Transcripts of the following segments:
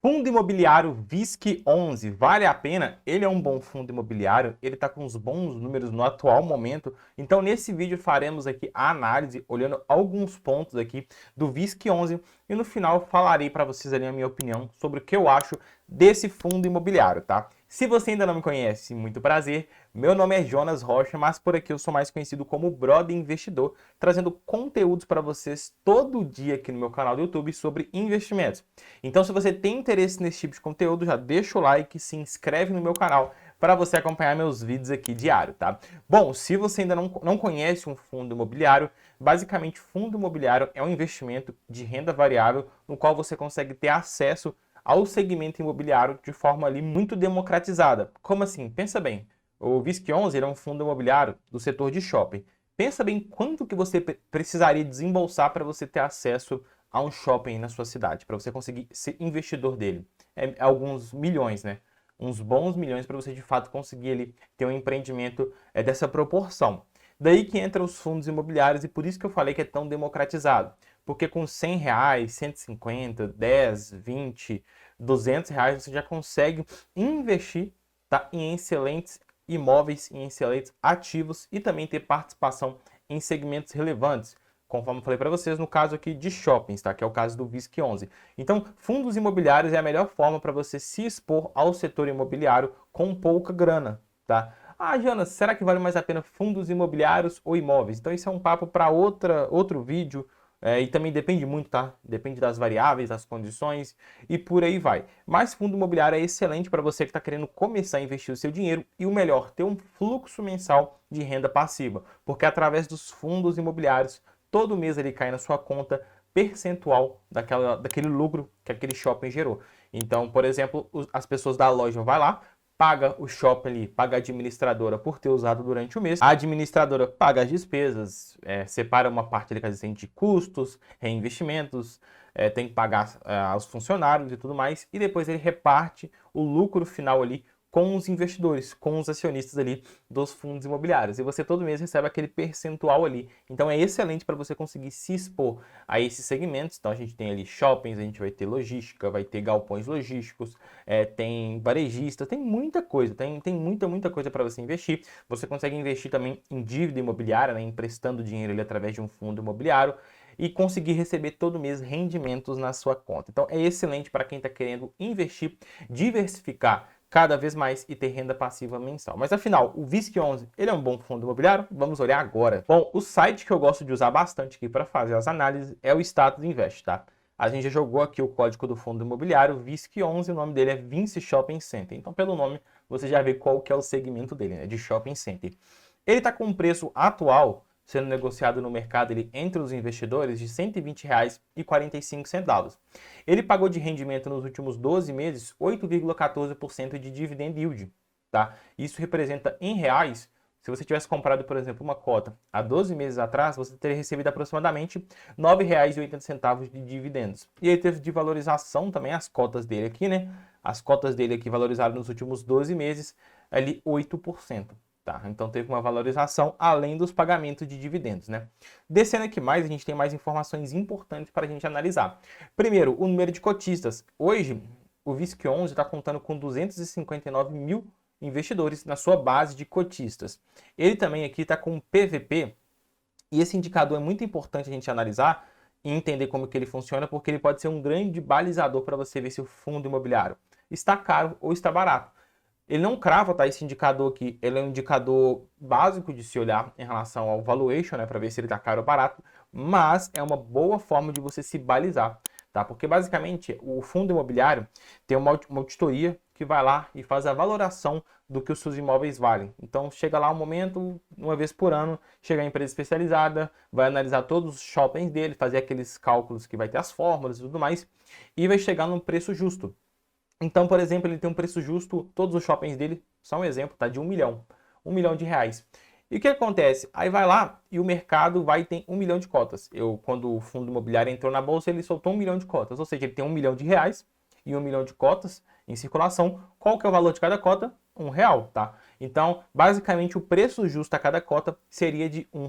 Fundo imobiliário VISC11, vale a pena? Ele é um bom fundo imobiliário, ele está com uns bons números no atual momento. Então, nesse vídeo faremos aqui a análise, olhando alguns pontos aqui do VISC11 e no final falarei para vocês ali a minha opinião sobre o que eu acho desse fundo imobiliário, tá? Se você ainda não me conhece, muito prazer. Meu nome é Jonas Rocha, mas por aqui eu sou mais conhecido como Brother Investidor, trazendo conteúdos para vocês todo dia aqui no meu canal do YouTube sobre investimentos. Então, se você tem interesse nesse tipo de conteúdo, já deixa o like, se inscreve no meu canal para você acompanhar meus vídeos aqui diário, tá? Bom, se você ainda não conhece um fundo imobiliário, basicamente fundo imobiliário é um investimento de renda variável no qual você consegue ter acesso ao segmento imobiliário de forma ali muito democratizada. Como assim? Pensa bem, o VISC11 é um fundo imobiliário do setor de shopping. Pensa bem quanto que você precisaria desembolsar para você ter acesso a um shopping na sua cidade, para você conseguir ser investidor dele. É alguns milhões, né? Uns bons milhões para você de fato conseguir ali, ter um empreendimento dessa proporção. Daí que entram os fundos imobiliários e por isso que eu falei que é tão democratizado. Porque com R$ 100, 150, 10, 20, R$ 200 você já consegue investir, tá, em excelentes imóveis, em excelentes ativos e também ter participação em segmentos relevantes, conforme eu falei para vocês, no caso aqui de shoppings, tá? Que é o caso do VISC11. Então, fundos imobiliários é a melhor forma para você se expor ao setor imobiliário com pouca grana, tá? Ah, Jonas, será que vale mais a pena fundos imobiliários ou imóveis? Então, isso é um papo para outro vídeo. E também depende muito, tá? Depende das variáveis, das condições e por aí vai. Mas fundo imobiliário é excelente para você que está querendo começar a investir o seu dinheiro e o melhor, ter um fluxo mensal de renda passiva. Porque através dos fundos imobiliários, todo mês ele cai na sua conta percentual daquele lucro que aquele shopping gerou. Então, por exemplo, as pessoas da loja vão lá, paga o shopping ali, paga a administradora por ter usado durante o mês. A administradora paga as despesas, separa uma parte ali, de custos, reinvestimentos, tem que pagar aos funcionários e tudo mais, e depois ele reparte o lucro final ali com os investidores, com os acionistas ali dos fundos imobiliários. E você todo mês recebe aquele percentual ali. Então é excelente para você conseguir se expor a esses segmentos. Então a gente tem ali shoppings, a gente vai ter logística, vai ter galpões logísticos, tem varejista, tem muita coisa, tem muita coisa para você investir. Você consegue investir também em dívida imobiliária, né, emprestando dinheiro ali através de um fundo imobiliário e conseguir receber todo mês rendimentos na sua conta. Então é excelente para quem está querendo investir, diversificar cada vez mais e ter renda passiva mensal. Mas afinal, o VISC11, ele é um bom fundo imobiliário? Vamos olhar agora. Bom, o site que eu gosto de usar bastante aqui para fazer as análises é o Status Invest, tá? A gente já jogou aqui o código do fundo imobiliário, VISC11, o nome dele é Vinci Shopping Center. Então, pelo nome, você já vê qual que é o segmento dele, né? De Shopping Center. Ele está com um preço atual sendo negociado no mercado entre os investidores de R$ 120,45. Ele pagou de rendimento nos últimos 12 meses 8,14% de dividend yield. Tá? Isso representa em reais, se você tivesse comprado, por exemplo, uma cota há 12 meses atrás, você teria recebido aproximadamente R$ 9,80 de dividendos. E ele teve de valorização também as cotas dele aqui, né? As cotas dele aqui valorizaram nos últimos 12 meses ali 8%. Tá, então teve uma valorização além dos pagamentos de dividendos, né? Descendo aqui mais, a gente tem mais informações importantes para a gente analisar. Primeiro, o número de cotistas. Hoje, o VISC11 está contando com 259 mil investidores na sua base de cotistas. Ele também aqui está com PVP, e esse indicador é muito importante a gente analisar e entender como que ele funciona, porque ele pode ser um grande balizador para você ver se o fundo imobiliário está caro ou está barato. Ele não crava, tá, esse indicador aqui, ele é um indicador básico de se olhar em relação ao valuation, né, para ver se ele está caro ou barato, mas é uma boa forma de você se balizar, tá? Porque basicamente o fundo imobiliário tem uma auditoria que vai lá e faz a valoração do que os seus imóveis valem. Então chega lá um momento, uma vez por ano, chega a empresa especializada, vai analisar todos os shoppings dele, fazer aqueles cálculos que vai ter as fórmulas e tudo mais, e vai chegar num preço justo. Então, por exemplo, ele tem um preço justo, todos os shoppings dele, só um exemplo, tá? De 1 milhão. 1 milhão de reais. E o que acontece? Aí vai lá e o mercado vai ter 1 milhão de cotas. Quando o fundo imobiliário entrou na bolsa, ele soltou 1 milhão de cotas. Ou seja, ele tem 1 milhão de reais e 1 milhão de cotas em circulação. Qual que é o valor de cada cota? R$ 1, tá? Então, basicamente, o preço justo a cada cota seria de R$ 1.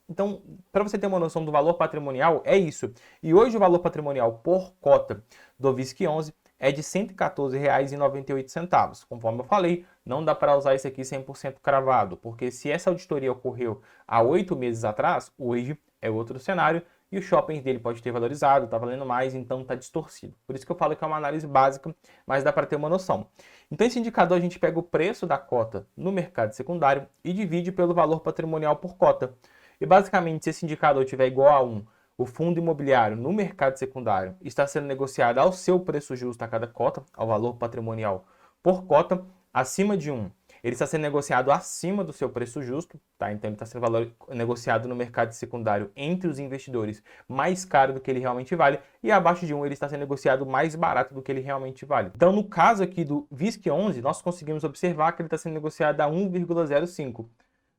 Então, para você ter uma noção do valor patrimonial, é isso. E hoje o valor patrimonial por cota do VISC11 é de R$ 114,98. Conforme eu falei, não dá para usar isso aqui 100% cravado, porque se essa auditoria ocorreu há 8 meses atrás, hoje é outro cenário e o shopping dele pode ter valorizado, está valendo mais, então está distorcido. Por isso que eu falo que é uma análise básica, mas dá para ter uma noção. Então esse indicador a gente pega o preço da cota no mercado secundário e divide pelo valor patrimonial por cota. E basicamente, se esse indicador tiver igual a 1, o fundo imobiliário no mercado secundário está sendo negociado ao seu preço justo a cada cota, ao valor patrimonial por cota, acima de 1. Ele está sendo negociado acima do seu preço justo, tá? Então ele está sendo negociado no mercado secundário entre os investidores mais caro do que ele realmente vale, e abaixo de 1 ele está sendo negociado mais barato do que ele realmente vale. Então no caso aqui do VISC11, nós conseguimos observar que ele está sendo negociado a 1,05.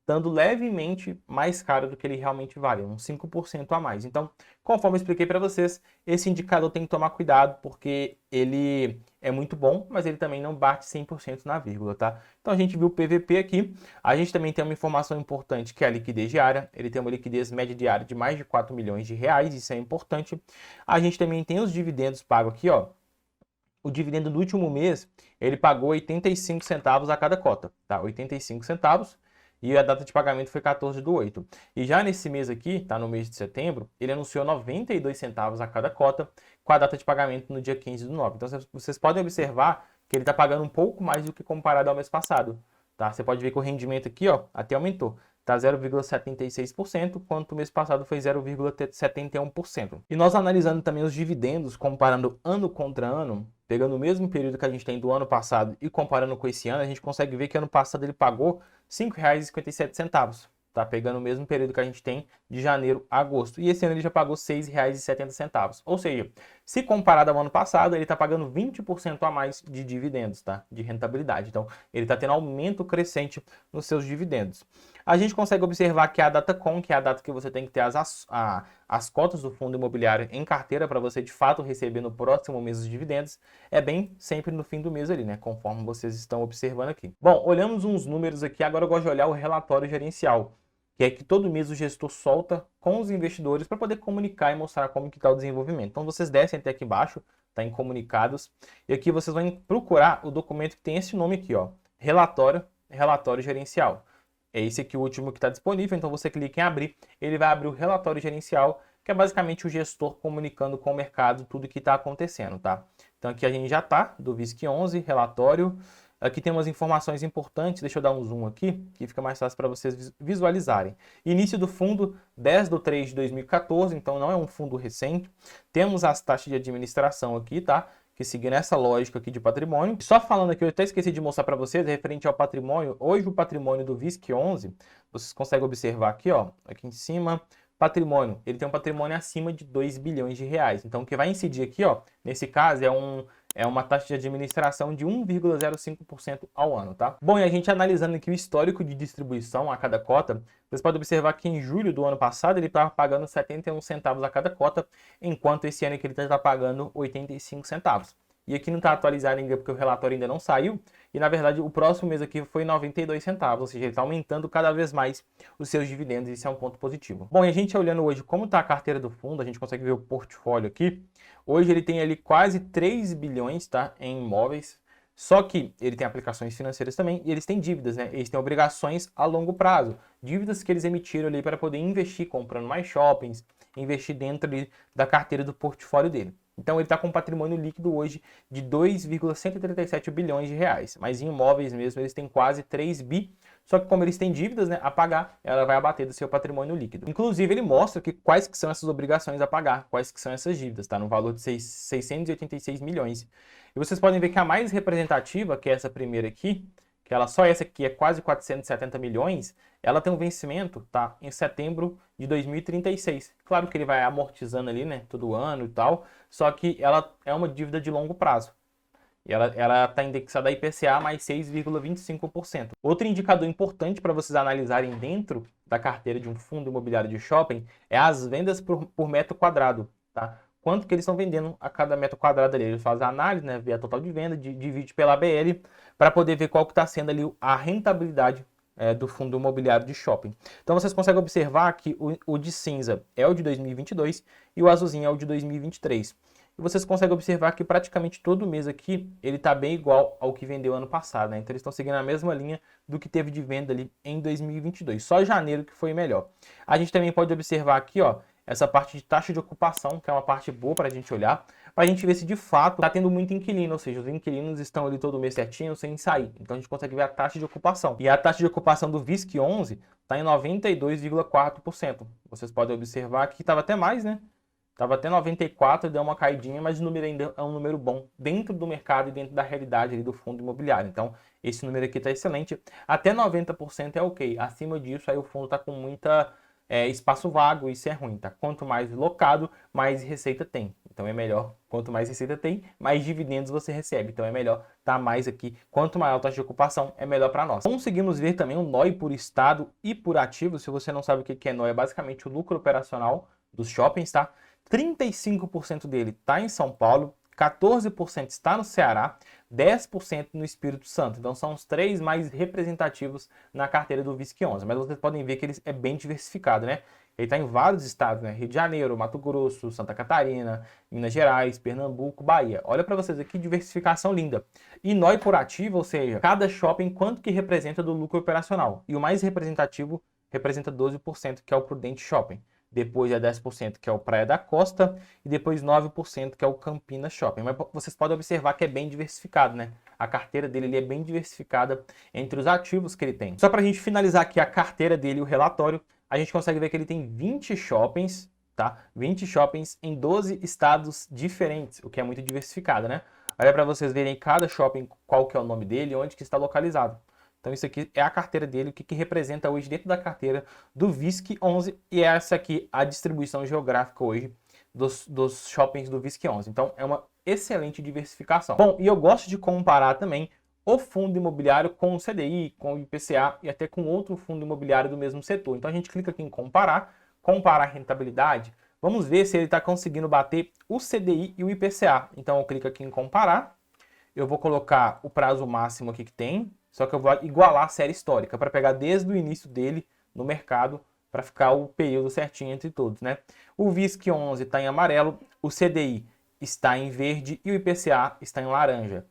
Dando levemente mais caro do que ele realmente vale, uns 5% a mais. Então, conforme eu expliquei para vocês, esse indicador tem que tomar cuidado, porque ele é muito bom, mas ele também não bate 100% na vírgula, tá? Então, a gente viu o PVP aqui, a gente também tem uma informação importante, que é a liquidez diária. Ele tem uma liquidez média diária de mais de 4 milhões de reais, isso é importante. A gente também tem os dividendos pagos aqui, ó. O dividendo do último mês, ele pagou 85 centavos a cada cota, tá? 85 centavos. E a data de pagamento foi 14/8. E já nesse mês aqui, tá no mês de setembro, ele anunciou 92 centavos a cada cota, com a data de pagamento no dia 15/9. Então vocês podem observar que ele está pagando um pouco mais do que comparado ao mês passado. Tá? Você pode ver que o rendimento aqui, ó, até aumentou. Está 0,76%, enquanto o mês passado foi 0,71%. E nós analisando também os dividendos, comparando ano contra ano, pegando o mesmo período que a gente tem do ano passado e comparando com esse ano, a gente consegue ver que ano passado ele pagou R$ 5,57, tá? Pegando o mesmo período que a gente tem de janeiro a agosto. E esse ano ele já pagou R$ 6,70. Ou seja, se comparado ao ano passado, ele está pagando 20% a mais de dividendos, tá? De rentabilidade. Então, ele está tendo aumento crescente nos seus dividendos. A gente consegue observar que a Datacom, que é a data que você tem que ter as cotas do fundo imobiliário em carteira para você de fato receber no próximo mês os dividendos, é bem sempre no fim do mês ali, né? Conforme vocês estão observando aqui. Bom, olhamos uns números aqui, agora eu gosto de olhar o relatório gerencial, que é que todo mês o gestor solta com os investidores para poder comunicar e mostrar como que está o desenvolvimento. Então vocês descem até aqui embaixo, tá em comunicados, e aqui vocês vão procurar o documento que tem esse nome aqui, ó, relatório gerencial. É esse aqui o último que está disponível, então você clica em abrir, ele vai abrir o relatório gerencial, que é basicamente o gestor comunicando com o mercado tudo que está acontecendo, tá? Então aqui a gente já está, do VISC11, relatório. Aqui tem umas informações importantes, deixa eu dar um zoom aqui, que fica mais fácil para vocês visualizarem. Início do fundo, 10/3/2014, então não é um fundo recente. Temos as taxas de administração aqui, tá? Que seguindo essa lógica aqui de patrimônio. Só falando aqui, eu até esqueci de mostrar para vocês, referente ao patrimônio, hoje o patrimônio do VISC11, vocês conseguem observar aqui, ó, aqui em cima, patrimônio, ele tem um patrimônio acima de 2 bilhões de reais. Então, o que vai incidir aqui, ó, nesse caso, é uma taxa de administração de 1,05% ao ano, tá? Bom, e a gente analisando aqui o histórico de distribuição a cada cota, vocês podem observar que em julho do ano passado ele estava pagando 71 centavos a cada cota, enquanto esse ano aqui ele está pagando 85 centavos. E aqui não está atualizado ainda porque o relatório ainda não saiu. E na verdade o próximo mês aqui foi 92 centavos, ou seja, ele está aumentando cada vez mais os seus dividendos, e isso é um ponto positivo. Bom, e a gente olhando hoje como está a carteira do fundo, a gente consegue ver o portfólio aqui. Hoje ele tem ali quase 3 bilhões, tá, em imóveis, só que ele tem aplicações financeiras também e eles têm dívidas, né? Eles têm obrigações a longo prazo, dívidas que eles emitiram ali para poder investir, comprando mais shoppings, investir dentro ali da carteira do portfólio dele. Então ele está com um patrimônio líquido hoje de 2,137 bilhões de reais. Mas em imóveis mesmo eles têm quase 3 bi. Só que como eles têm dívidas, né, a pagar, ela vai abater do seu patrimônio líquido. Inclusive ele mostra que quais que são essas obrigações a pagar, quais que são essas dívidas, tá? No valor de 686 milhões. E vocês podem ver que a mais representativa, que é essa primeira aqui, que ela só essa aqui é quase 470 milhões, ela tem um vencimento, tá, em setembro de 2036. Claro que ele vai amortizando ali, né, todo ano e tal, só que ela é uma dívida de longo prazo. E ela está indexada a IPCA mais 6,25%. Outro indicador importante para vocês analisarem dentro da carteira de um fundo imobiliário de shopping é as vendas por metro quadrado, tá? Quanto que eles estão vendendo a cada metro quadrado ali. Eles fazem a análise, né, vê a total de venda, divide pela ABL, para poder ver qual que está sendo ali a rentabilidade do fundo imobiliário de shopping. Então vocês conseguem observar que o de cinza é o de 2022 e o azulzinho é o de 2023. E vocês conseguem observar que praticamente todo mês aqui ele está bem igual ao que vendeu ano passado, né? Então eles estão seguindo a mesma linha do que teve de venda ali em 2022. Só janeiro que foi melhor. A gente também pode observar aqui, ó, essa parte de taxa de ocupação, que é uma parte boa para a gente olhar, para a gente ver se de fato está tendo muito inquilino, ou seja, os inquilinos estão ali todo mês certinho, sem sair. Então a gente consegue ver a taxa de ocupação. E a taxa de ocupação do VISC11 está em 92,4%. Vocês podem observar que estava até mais, né? Estava até 94, deu uma caidinha, mas o número ainda é um número bom dentro do mercado e dentro da realidade ali do fundo imobiliário. Então, esse número aqui está excelente. Até 90% é ok. Acima disso, aí o fundo está com muita espaço vago, isso é ruim, tá? Quanto mais locado, mais receita tem. Então é melhor, quanto mais receita tem, mais dividendos você recebe. Então é melhor tá mais aqui. Quanto maior a taxa de ocupação, é melhor para nós. Conseguimos ver também o NOI por estado e por ativo. Se você não sabe o que é NOI, é basicamente o lucro operacional dos shoppings, tá? 35% dele está em São Paulo, 14% está no Ceará, 10% no Espírito Santo. Então são os três mais representativos na carteira do VISC11. Mas vocês podem ver que ele é bem diversificado, né? Ele está em vários estados, né? Rio de Janeiro, Mato Grosso, Santa Catarina, Minas Gerais, Pernambuco, Bahia. Olha para vocês aqui, diversificação linda. E NOI por ativo, ou seja, cada shopping quanto que representa do lucro operacional. E o mais representativo representa 12%, que é o Prudente Shopping. Depois é 10% que é o Praia da Costa e depois 9% que é o Campinas Shopping. Mas vocês podem observar que é bem diversificado, né? A carteira dele ele é bem diversificada entre os ativos que ele tem. Só para a gente finalizar aqui a carteira dele, o relatório, a gente consegue ver que ele tem 20 shoppings, tá? 20 shoppings em 12 estados diferentes, o que é muito diversificado, né? Olha para vocês verem cada shopping qual que é o nome dele e onde que está localizado. Então isso aqui é a carteira dele, o que representa hoje dentro da carteira do VISC11 e essa aqui a distribuição geográfica hoje dos shoppings do VISC11. Então é uma excelente diversificação. Bom, e eu gosto de comparar também o fundo imobiliário com o CDI, com o IPCA e até com outro fundo imobiliário do mesmo setor. Então a gente clica aqui em comparar a rentabilidade. Vamos ver se ele está conseguindo bater o CDI e o IPCA. Então eu clico aqui em comparar. Eu vou colocar o prazo máximo aqui que tem, só que eu vou igualar a série histórica para pegar desde o início dele no mercado para ficar o período certinho entre todos, né? O VISC11 está em amarelo, o CDI está em verde e o IPCA está em laranja.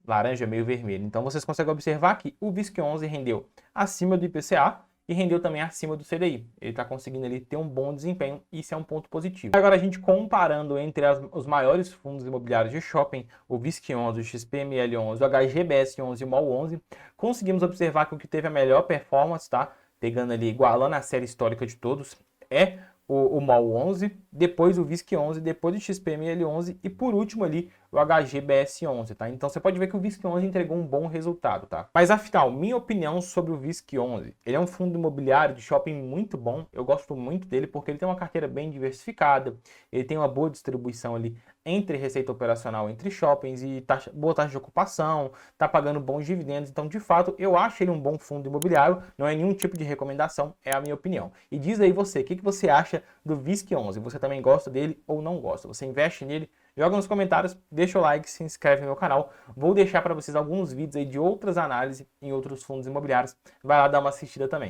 Laranja meio vermelho. Então vocês conseguem observar que o VISC11 rendeu acima do IPCA e rendeu também acima do CDI. Ele está conseguindo ali ter um bom desempenho e isso é um ponto positivo. Agora a gente comparando entre os maiores fundos imobiliários de shopping, o VISC11, o XPML11, o HGBS11 e o MOL11, conseguimos observar que o que teve a melhor performance, tá? Pegando ali, igualando a série histórica de todos, é o MOL11, depois o VISC11, depois o XPML11 e por último ali o HGBS11, tá? Então você pode ver que o VISC11 entregou um bom resultado, tá? Mas afinal, minha opinião sobre o VISC11, ele é um fundo imobiliário de shopping muito bom, eu gosto muito dele porque ele tem uma carteira bem diversificada, ele tem uma boa distribuição ali entre receita operacional entre shoppings e boa taxa de ocupação, tá pagando bons dividendos, então de fato eu acho ele um bom fundo imobiliário, não é nenhum tipo de recomendação, é a minha opinião. E diz aí você, o que você acha do VISC11? Você também gosta dele ou não gosta? Você investe nele? Joga nos comentários, deixa o like, se inscreve no meu canal. Vou deixar para vocês alguns vídeos aí de outras análises em outros fundos imobiliários. Vai lá dar uma assistida também.